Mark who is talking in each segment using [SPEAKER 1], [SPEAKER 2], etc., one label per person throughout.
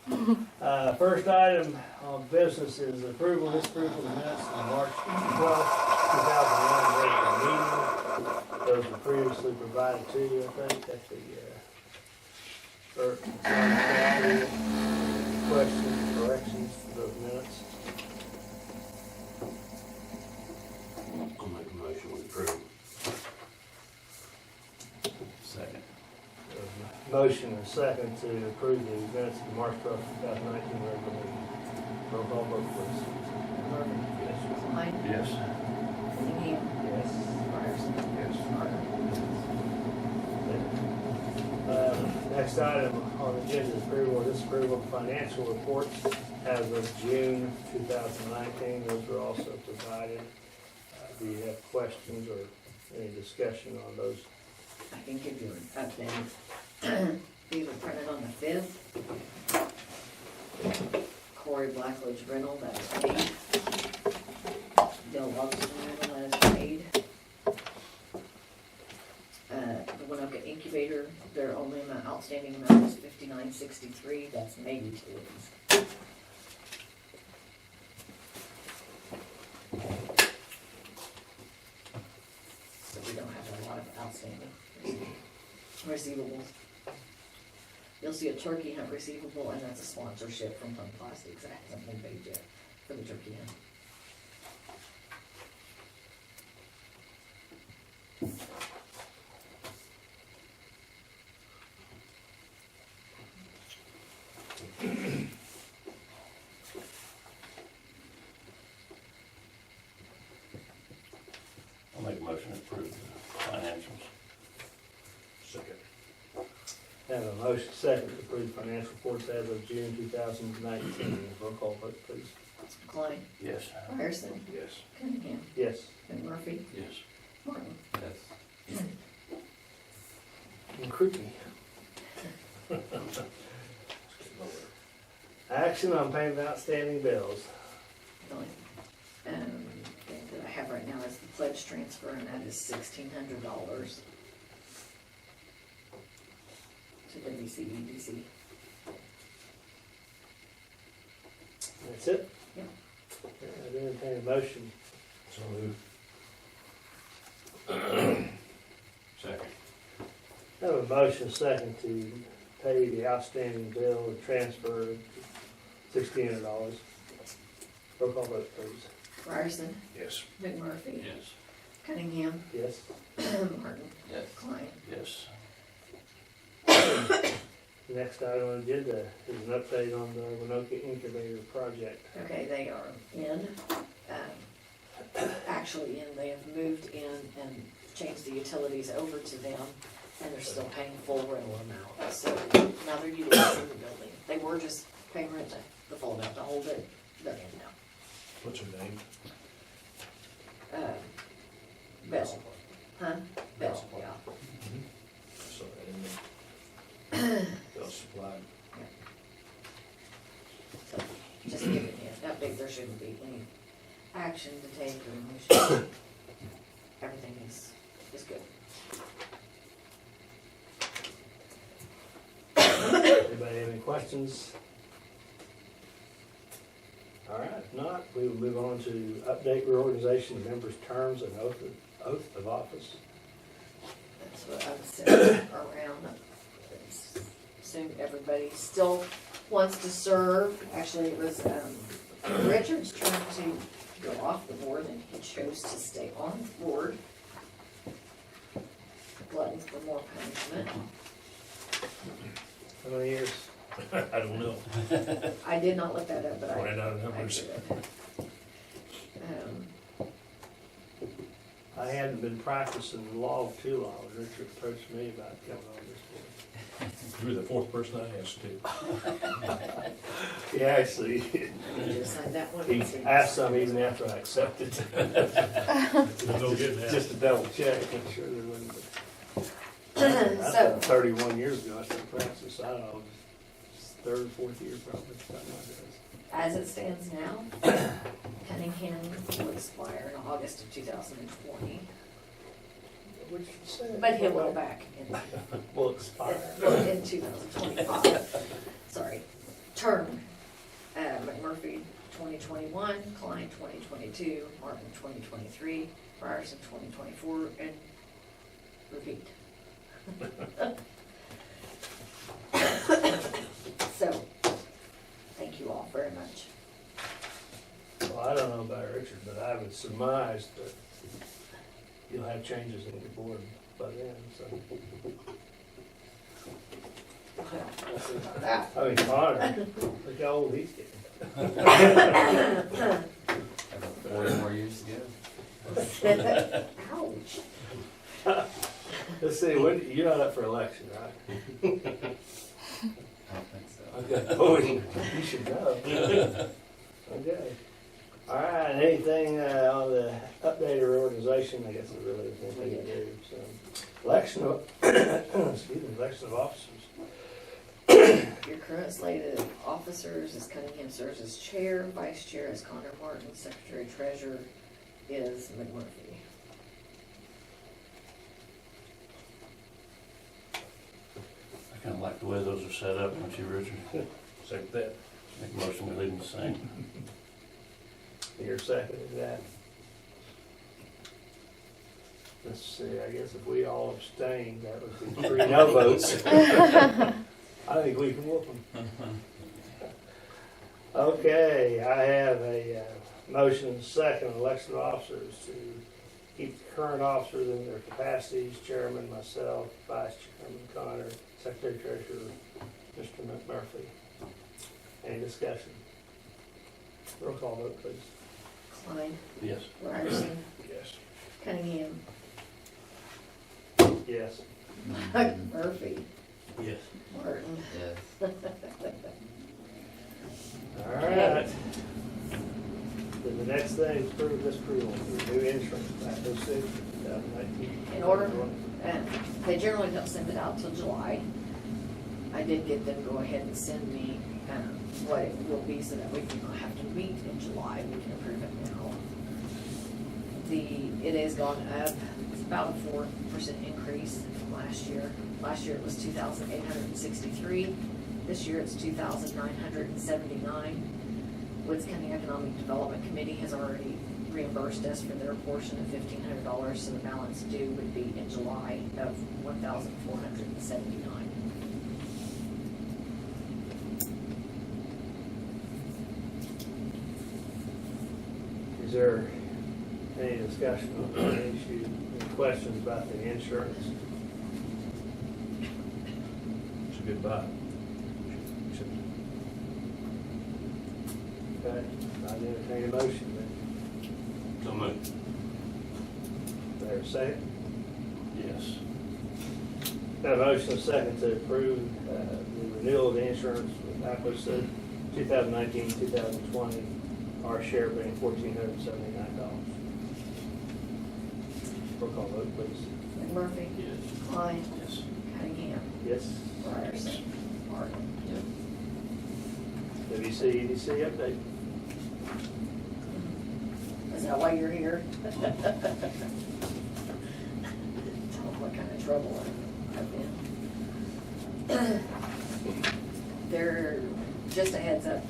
[SPEAKER 1] First item on business is approval, disapproval of the minutes of the March 12th, 2001 regular meeting. Those were previously provided to you, I think, at the, questions, corrections to those minutes.
[SPEAKER 2] I'll make a motion to approve. Second.
[SPEAKER 1] Motion and second to approve the minutes of the March 12th, 2019 regular meeting. Roll call vote, please.
[SPEAKER 3] Murphy.
[SPEAKER 1] Yes.
[SPEAKER 3] Klein.
[SPEAKER 2] Yes.
[SPEAKER 3] Cunningham.
[SPEAKER 1] Yes.
[SPEAKER 3] Ryerson.
[SPEAKER 2] Yes.
[SPEAKER 3] Martin.
[SPEAKER 1] Next item on the agenda is approval or disapproval of financial reports as of June 2019. Those were also provided. Do you have questions or any discussion on those?
[SPEAKER 3] I can give you an update. These were printed on the 5th. Corey Blackledge rental, that was paid. Bill Lobson rental, that is paid. The Winoka incubator, their only amount, outstanding amount is $59.63. That's May utilities. So we don't have a lot of outstanding receivables. You'll see a turkey hunt receivable, and that's a sponsorship from Fun Plastics. That hasn't been paid yet for the turkey hunt.
[SPEAKER 2] I'll make a motion to approve the financials. Second.
[SPEAKER 1] Have a motion second to approve financial reports as of June 2019. Roll call vote, please.
[SPEAKER 3] Klein.
[SPEAKER 2] Yes.
[SPEAKER 3] Ryerson.
[SPEAKER 2] Yes.
[SPEAKER 3] Cunningham.
[SPEAKER 1] Yes.
[SPEAKER 3] Murphy.
[SPEAKER 2] Yes.
[SPEAKER 3] Martin.
[SPEAKER 2] Yes.
[SPEAKER 1] And Crookey. Action on payment of outstanding bills.
[SPEAKER 3] The only thing that I have right now is the pledge transfer, and that is $1,600 to WCEDC.
[SPEAKER 1] That's it?
[SPEAKER 3] Yeah.
[SPEAKER 1] I'd entertain a motion.
[SPEAKER 2] So moved. Second.
[SPEAKER 1] Have a motion second to pay the outstanding bill and transfer $1,600. Roll call vote, please.
[SPEAKER 3] Ryerson.
[SPEAKER 2] Yes.
[SPEAKER 3] McMurphy.
[SPEAKER 2] Yes.
[SPEAKER 3] Cunningham.
[SPEAKER 1] Yes.
[SPEAKER 3] Martin.
[SPEAKER 2] Yes.
[SPEAKER 3] Klein.
[SPEAKER 2] Yes.
[SPEAKER 1] Next item on the agenda is an update on the Winoka Incubator project.
[SPEAKER 3] Okay, they are in, actually in, they have moved in and changed the utilities over to them, and they're still paying full rental amount. So now they're utilizing the building. They were just paying rent, the full amount to hold it. They're in now.
[SPEAKER 2] What's her name?
[SPEAKER 3] Bell. Huh? Bell, yeah.
[SPEAKER 2] So they'll supply.
[SPEAKER 3] So just giving you an update, there shouldn't be any action to take, or everything is good.
[SPEAKER 1] Anybody have any questions? All right, if not, we will move on to update reorganization of members' terms and oath of office.
[SPEAKER 3] That's what I was saying around. Assume everybody still wants to serve. Actually, it was Richard's trying to go off the board, and he chose to stay on the board. Glutton for more punishment.
[SPEAKER 1] How many years?
[SPEAKER 2] I don't know.
[SPEAKER 3] I did not look that up, but I
[SPEAKER 2] Ran out of
[SPEAKER 3] I
[SPEAKER 2] numbers.
[SPEAKER 3] should.
[SPEAKER 1] I hadn't been practicing law too long. Richard approached me about coming on this
[SPEAKER 4] You were the fourth person I asked to.
[SPEAKER 1] board. He actually,
[SPEAKER 3] You just signed that one.
[SPEAKER 1] he asked some even after I accepted.
[SPEAKER 4] There's no getting that.
[SPEAKER 1] Just to double check, I'm sure there wasn't.
[SPEAKER 3] So,
[SPEAKER 1] 31 years ago I started practicing, I don't know, third, fourth year probably, something like that.
[SPEAKER 3] as it stands now, Cunningham will expire in August of 2020,
[SPEAKER 1] What'd you say?
[SPEAKER 3] but he'll go back in
[SPEAKER 1] Will expire.
[SPEAKER 3] in 2025. Sorry, Turn, McMurphy 2021, Klein 2022, Martin 2023, Ryerson 2024, and repeat. So, thank you all very much.
[SPEAKER 1] Well, I don't know about Richard, but I would surmise that you'll have changes in your board by then, so.
[SPEAKER 3] Well, we'll see about that.
[SPEAKER 1] I mean, Connor, look how old he's getting.
[SPEAKER 5] About 40 more years to go.
[SPEAKER 3] Ouch.
[SPEAKER 1] Let's see, you're not up for election, right?
[SPEAKER 5] I don't think so.
[SPEAKER 1] Okay. Oh, you should know. Okay. All right, anything on the updated organization, I guess it really isn't anything to do, so. Election of, excuse me, election of officers.
[SPEAKER 3] Your current slate of officers is Cunningham serves as chair, vice chair is Connor Martin, secretary treasurer is McMurphy.
[SPEAKER 2] I kinda like the way those are set up, don't you, Richard?
[SPEAKER 4] Second that.
[SPEAKER 2] Make a motion, we leave them the same.
[SPEAKER 1] Your second is that. Let's see, I guess if we all abstain, that would be 3 no votes. I think we can whoop them. Okay, I have a motion and second, election of officers to keep the current officers in their capacities, chairman, myself, vice chairman, Connor, secretary treasurer, Mr. McMurphy. Any discussion? Roll call vote, please.
[SPEAKER 3] Klein,
[SPEAKER 2] Yes.
[SPEAKER 3] Ryerson,
[SPEAKER 1] Yes.
[SPEAKER 3] Cunningham,
[SPEAKER 1] Yes.
[SPEAKER 3] McMurphy,
[SPEAKER 2] Yes.
[SPEAKER 3] Martin.
[SPEAKER 5] Yes.
[SPEAKER 1] All right. Then the next thing is approve this approval for new insurance, 506, 2019.
[SPEAKER 3] In order. They generally don't send it out till July. I did get them to go ahead and send me what it will be so that we do not have to meet in July. We can approve it now. It has gone up. It's about a 4% increase from last year. Last year it was 2,863. This year it's 2,979. Woods County Economic Development Committee has already reimbursed us for their portion of $1,500, so the balance due would be in July of $1,479.
[SPEAKER 1] Is there any discussion on the issue, any questions about the insurance?
[SPEAKER 4] It's a good buy.
[SPEAKER 1] Okay, I entertain a motion then.
[SPEAKER 2] So moved.
[SPEAKER 1] There, second?
[SPEAKER 2] Yes.
[SPEAKER 1] Got a motion and a second to approve the renewal of the insurance with Appleseed 2019, 2020, our share being $1,479. Roll call vote, please.
[SPEAKER 3] McMurphy,
[SPEAKER 2] Yes.
[SPEAKER 3] Klein,
[SPEAKER 2] Yes.
[SPEAKER 3] Cunningham,
[SPEAKER 1] Yes.
[SPEAKER 3] Ryerson, Martin.
[SPEAKER 1] WC, EDC update.
[SPEAKER 3] Is that why you're here? Tell them what kind of trouble I've been. There, just a heads up,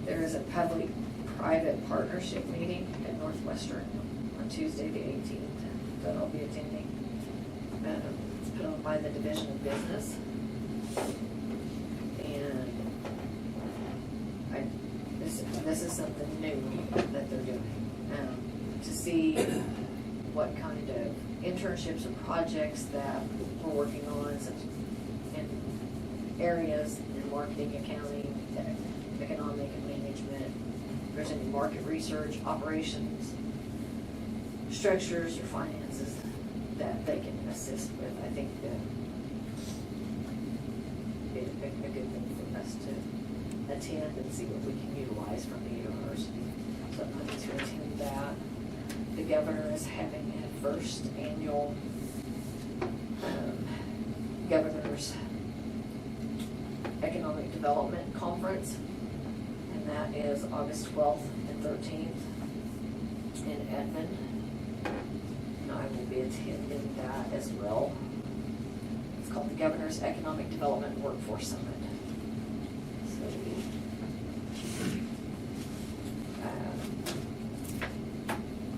[SPEAKER 3] there is a public-private partnership meeting at Northwestern on Tuesday, the 18th, that I'll be attending. It's put on by the Division of Business. And this is something new that they're doing, to see what kind of internships or projects that we're working on, such in areas in marketing, accounting, economic and management. If there's any market research, operations, structures or finances that they can assist with. I think that it'd be a good thing for us to attend and see what we can utilize from the university. So I'm planning to attend that. The governor is having a first annual governor's economic development conference, and that is August 12th and 13th in Edmond. And I will be attending that as well. It's called the Governor's Economic Development Workforce Summit. gonna be.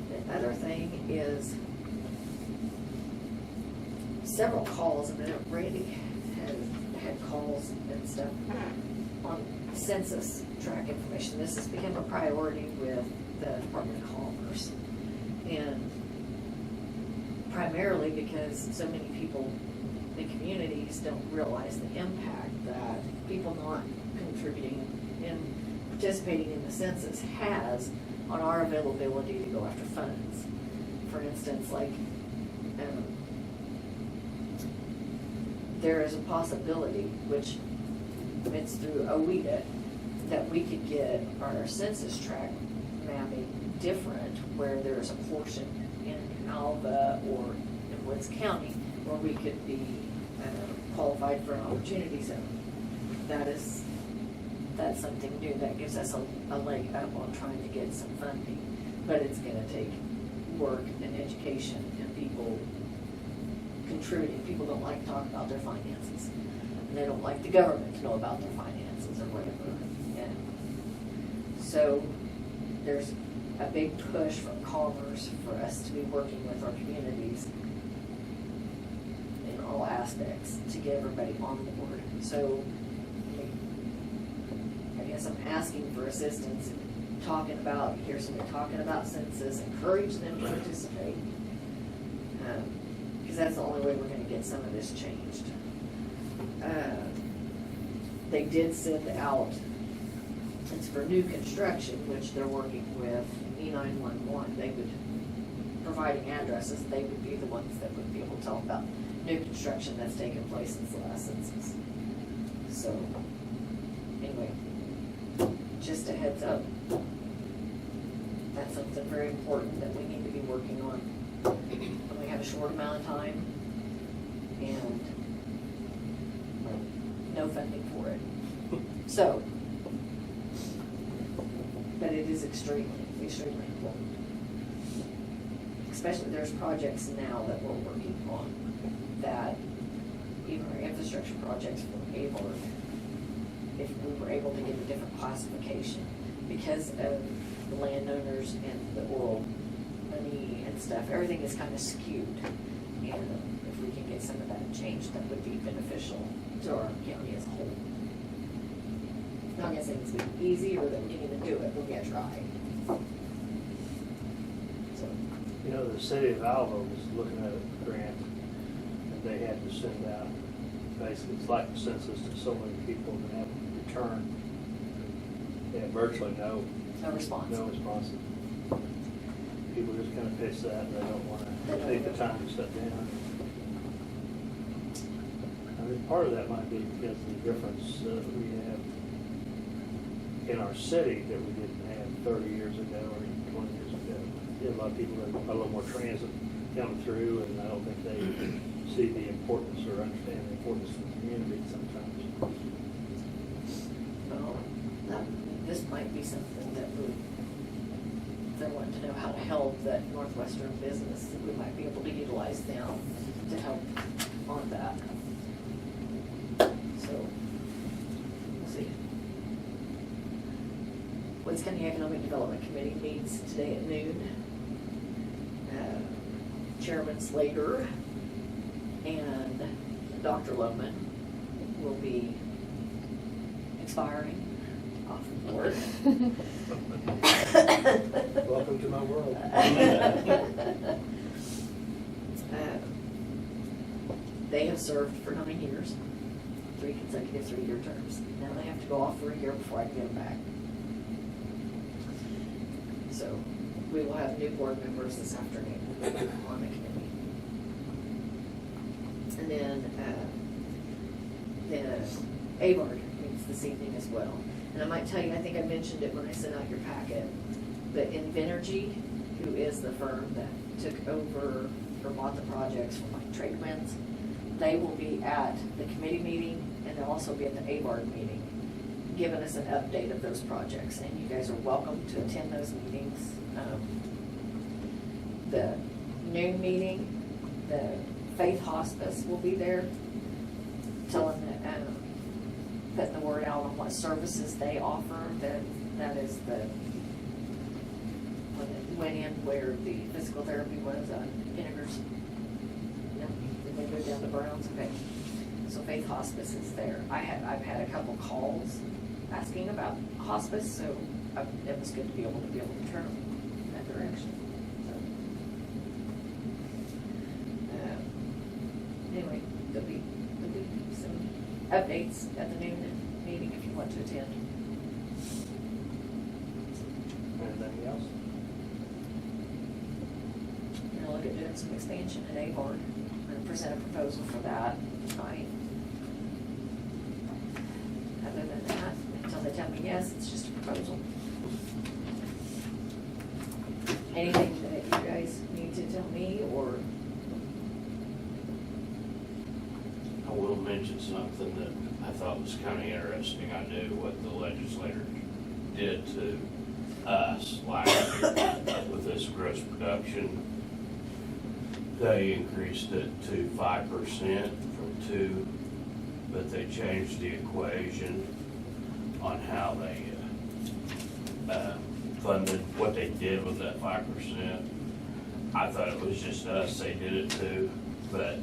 [SPEAKER 3] The other thing is several calls, I mean, Randy had calls and stuff on census tract information. This has become a priority with the Department of Commerce. And primarily because so many people in communities don't realize the impact that people not contributing and participating in the census has on our availability to go after funds. For instance, like, there is a possibility, which it's through OWEDA, that we could get our census tract mapping different, where there's a portion in Alva or in Woods County where we could be qualified for an opportunity zone. That's something new, that gives us a leg up on trying to get some funding, but it's gonna take work and education and people contributing. People don't like to talk about their finances, and they don't like the government to know about their finances or whatever. And so there's a big push from Commerce for us to be working with our communities in all aspects to get everybody on board. So I guess I'm asking for assistance in talking about, hear somebody talking about census, encourage them to participate. Because that's the only way we're gonna get some of this changed. They did send out, it's for new construction, which they're working with E911. They would, providing addresses, they would be the ones that would be able to tell about new construction that's taken place since the last census. So, anyway, just a heads up. That's something very important that we need to be working on. And we have a short amount of time and no funding for it. So, but it is extremely, extremely important. Especially there's projects now that we're working on that even our infrastructure projects were able, if we were able to get a different classification because of the landowners and the oil money and stuff, everything is kind of skewed. And if we can get some of that changed, that would be beneficial to our county as a whole. Not gonna say it's gonna be easy or that we can even do it, but we gotta try. So,
[SPEAKER 1] You know, the city of Alva was looking at a grant that they had to send out. Basically, it's like the census to so many people that have returned. They have virtually no
[SPEAKER 3] response.
[SPEAKER 1] No responses. People just kind of pitch that, and they don't want to take the time to sit down. I mean, part of that might be because of the difference we have in our city that we didn't have 30 years ago or even 20 years ago. You have a lot of people that have a little more transit coming through, and I don't think they see the importance or understand the importance of the community sometimes.
[SPEAKER 3] Well, this might be something that would, if they want to know how to help that Northwestern business, that we might be able to utilize them to help on that. So, we'll see. Woods County Economic Development Committee meets today at noon. Chairman Slater and Dr. Lohman will be expiring off the board.
[SPEAKER 1] Welcome to my world.
[SPEAKER 3] They have served for 9 years, 3 consecutive 3-year terms. Now they have to go off for a year before I can get them back. So we will have new board members this afternoon on the committee. And then ABARD meets this evening as well. And I might tell you, I think I mentioned it when I sent out your packet, but Invenergy, who is the firm that took over or bought the projects from like Trade Winds, they will be at the committee meeting and they'll also be at the ABARD meeting, giving us an update of those projects. And you guys are welcome to attend those meetings. The noon meeting, the Faith Hospice will be there, telling putting the word out on what services they offer, that is the, when it went in where the physical therapy was, Integers. No, did they go down to Browns? Okay. So Faith Hospice is there. I've had a couple calls asking about hospice, so it was good to be able to turn them in that direction. So, anyway, there'll be some updates at the noon meeting if you want to attend.
[SPEAKER 1] Anything else?
[SPEAKER 3] We're gonna look at doing some expansion at Avon. I'm gonna present a proposal for that tonight. Other than that, until they tell me yes, it's just a proposal. Anything that you guys need to tell me, or?
[SPEAKER 2] I will mention something that I thought was kind of interesting. I knew what the legislators did to us last year with this gross production. They increased it to 5% from 2%, but they changed the equation on how they funded, what they did with that 5%. I thought it was just us they did it to, but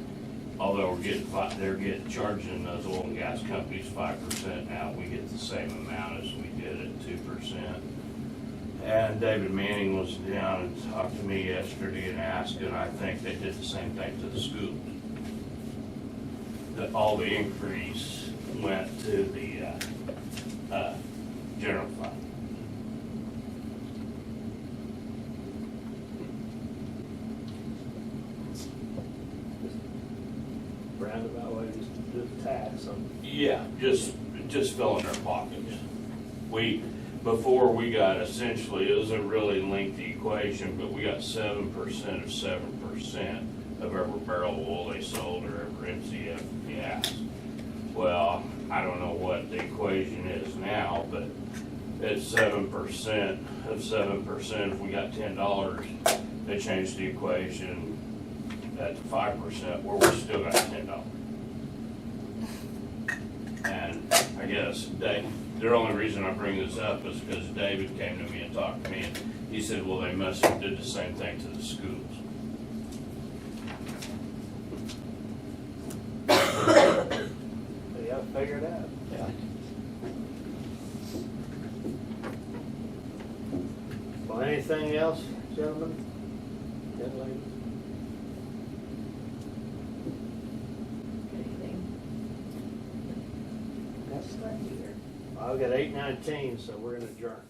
[SPEAKER 2] although they're getting charging those oil and gas companies 5% now, we get the same amount as we did at 2%. And David Manning was down and talked to me yesterday and asked, and I think they did the same thing to the schools. That all the increase went to the general fund.
[SPEAKER 1] Roundabout way, just do the tax on.
[SPEAKER 2] Yeah, just filling their pockets. Before we got essentially, it was a really lengthy equation, but we got 7% of 7% of every barrel of oil they sold or every MCF of gas. Well, I don't know what the equation is now, but it's 7% of 7%. If we got $10, they changed the equation at 5%, where we still got $10. And I guess the only reason I bring this up is because David came to me and talked to me, and he said, well, they must have did the same thing to the schools.
[SPEAKER 1] Yeah, figure it out.
[SPEAKER 2] Yeah.
[SPEAKER 1] Well, anything else, gentlemen? Young lady?
[SPEAKER 3] Anything? That's right here.
[SPEAKER 1] I've got 8:19, so we're gonna adjourn.